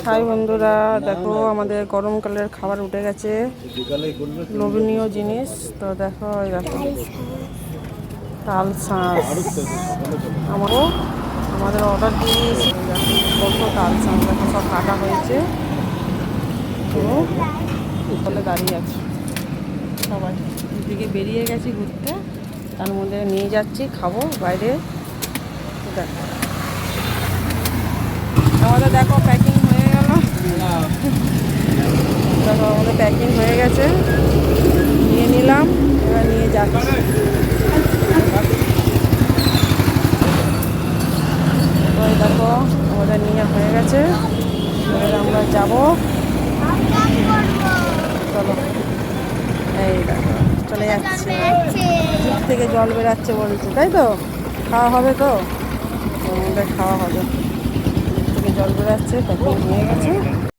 High বন্ধুরা, দেখো আমাদের গরমকালের খাবার উঠে গেছে, লোভনীয় জিনিস। তো দেখো দেখো তাল শাঁস আমাদের অর্ডার দিয়ে দিয়েছি। দেখো তাল শাঁস দেখো সব কাটা হয়েছে, বলে দাঁড়িয়ে আছে সবাই। দিকে বেরিয়ে গেছি ঘুরতে, তার মধ্যে নিয়ে যাচ্ছি খাবো বাইরে। দেখো আমাদের দেখো প্যাকিং হয়ে গেল, দেখো আমাদের প্যাকিং হয়ে গেছে, নিয়ে নিলাম, এবার নিয়ে যাচ্ছি। এবার দেখো আমাদের নিয়ে হয়ে গেছে, এবার আমরা যাবো। চলো, এই দেখো চলে যাচ্ছে, জিভ থেকে জল বেরাচ্ছে বলছে, তাই তো? খাওয়া হবে তো? আমাদের খাওয়া হবে, জিভ থেকে জল বেরাচ্ছে, প্যাকিং হয়ে গেছে।